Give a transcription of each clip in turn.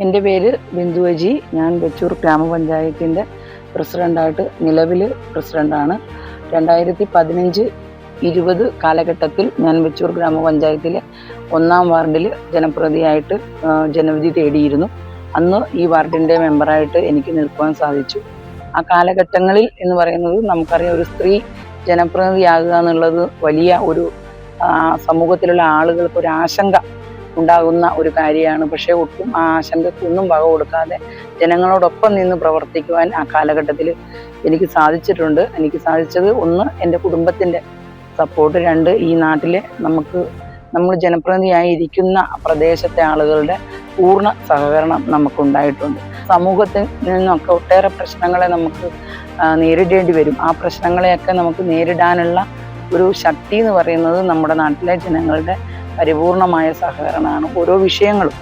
എൻ്റെ പേര് ബിന്ദുവജി. ഞാൻ വെച്ചൂർ ഗ്രാമപഞ്ചായത്തിൻ്റെ പ്രസിഡൻ്റായിട്ട് നിലവിൽ പ്രസിഡൻ്റാണ്. 2015-20 കാലഘട്ടത്തിൽ ഞാൻ വെച്ചൂർ ഗ്രാമപഞ്ചായത്തിലെ 1-ാം വാർഡിൽ ജനപ്രതിനിധിയായിട്ട് ജനവിധി തേടിയിരുന്നു. അന്ന് ഈ വാർഡിൻ്റെ മെമ്പറായിട്ട് എനിക്ക് നിൽക്കുവാൻ സാധിച്ചു. ആ കാലഘട്ടങ്ങളിൽ എന്ന് പറയുന്നത് നമുക്കറിയാം, ഒരു സ്ത്രീ ജനപ്രതിനിധിയാകുക എന്നുള്ളത് വലിയ ഒരു സമൂഹത്തിലുള്ള ആളുകൾക്ക് ഒരു ആശങ്ക ഉണ്ടാകുന്ന ഒരു കാര്യമാണ്. പക്ഷേ ഒട്ടും ആ ആശങ്കക്കൊന്നും വക കൊടുക്കാതെ ജനങ്ങളോടൊപ്പം നിന്ന് പ്രവർത്തിക്കുവാൻ ആ കാലഘട്ടത്തിൽ എനിക്ക് സാധിച്ചിട്ടുണ്ട്. എനിക്ക് സാധിച്ചത്, ഒന്ന്, എൻ്റെ കുടുംബത്തിൻ്റെ സപ്പോർട്ട്, രണ്ട്, ഈ നാട്ടിലെ നമ്മൾ ജനപ്രതിനിധിയായി ഇരിക്കുന്ന പ്രദേശത്തെ ആളുകളുടെ പൂർണ്ണ സഹകരണം നമുക്കുണ്ടായിട്ടുണ്ട്. സമൂഹത്തിൽ നിന്നൊക്കെ ഒട്ടേറെ പ്രശ്നങ്ങളെ നമുക്ക് നേരിടേണ്ടി വരും. ആ പ്രശ്നങ്ങളെയൊക്കെ നമുക്ക് നേരിടാനുള്ള ഒരു ശക്തി എന്ന് പറയുന്നത് നമ്മുടെ നാട്ടിലെ ജനങ്ങളുടെ പരിപൂർണമായ സഹകരണമാണ്. ഓരോ വിഷയങ്ങളും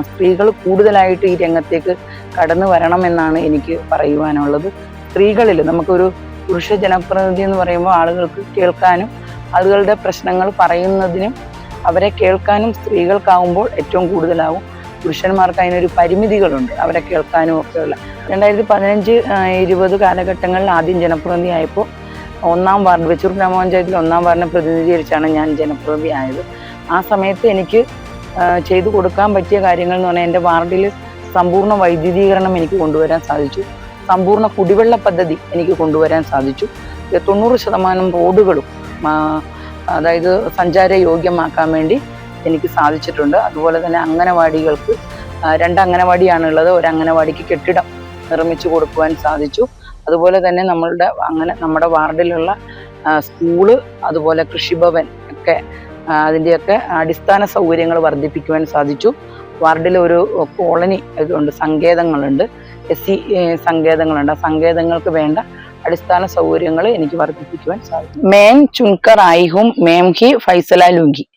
സ്ത്രീകൾ കൂടുതലായിട്ട് ഈ രംഗത്തേക്ക് കടന്നു വരണമെന്നാണ് എനിക്ക് പറയുവാനുള്ളത്. സ്ത്രീകളിൽ നമുക്കൊരു പുരുഷ ജനപ്രതിനിധി എന്ന് പറയുമ്പോൾ ആളുകൾക്ക് കേൾക്കാനും ആളുകളുടെ പ്രശ്നങ്ങൾ പറയുന്നതിനും അവരെ കേൾക്കാനും സ്ത്രീകൾക്കാവുമ്പോൾ ഏറ്റവും കൂടുതലാവും. പുരുഷന്മാർക്ക് അതിനൊരു പരിമിതികളുണ്ട്, അവരെ കേൾക്കാനും ഒക്കെയുള്ള. 2015-20 കാലഘട്ടങ്ങളിൽ ആദ്യം ജനപ്രതിനിധി ആയപ്പോൾ 1-ാം വാർഡ്, വെച്ചൂർ ഗ്രാമപഞ്ചായത്തിൽ 1-ാം വാർഡിനെ പ്രതിനിധീകരിച്ചാണ് ഞാൻ ജനപ്രതിനിധി ആയത്. ആ സമയത്ത് എനിക്ക് ചെയ്തു കൊടുക്കാൻ പറ്റിയ കാര്യങ്ങൾ എന്ന് പറഞ്ഞാൽ, എൻ്റെ വാർഡിൽ സമ്പൂർണ്ണ വൈദ്യുതീകരണം എനിക്ക് കൊണ്ടുവരാൻ സാധിച്ചു. സമ്പൂർണ്ണ കുടിവെള്ള പദ്ധതി എനിക്ക് കൊണ്ടുവരാൻ സാധിച്ചു. 90% റോഡുകളും അതായത് സഞ്ചാരയോഗ്യമാക്കാൻ വേണ്ടി എനിക്ക് സാധിച്ചിട്ടുണ്ട്. അതുപോലെ തന്നെ അംഗനവാടികൾക്ക് 2 അംഗനവാടിയാണുള്ളത്. ഒരു അംഗനവാടിക്ക് കെട്ടിടം നിർമ്മിച്ചു കൊടുക്കുവാൻ സാധിച്ചു. അതുപോലെ തന്നെ നമ്മുടെ വാർഡിലുള്ള സ്കൂള്, അതുപോലെ കൃഷിഭവൻ ഒക്കെ, അതിൻ്റെയൊക്കെ അടിസ്ഥാന സൗകര്യങ്ങൾ വർദ്ധിപ്പിക്കുവാൻ സാധിച്ചു. വാർഡിൽ ഒരു കോളനി ഇതുണ്ട്, സങ്കേതങ്ങളുണ്ട്, SC സങ്കേതങ്ങളുണ്ട്. ആ സങ്കേതങ്ങൾക്ക് വേണ്ട അടിസ്ഥാന സൗകര്യങ്ങൾ എനിക്ക് വർദ്ധിപ്പിക്കുവാൻ സാധിച്ചു. മേം ചുൻകർ ആയിഹും മേം ഹി ഫൈസല ലുങ്കി.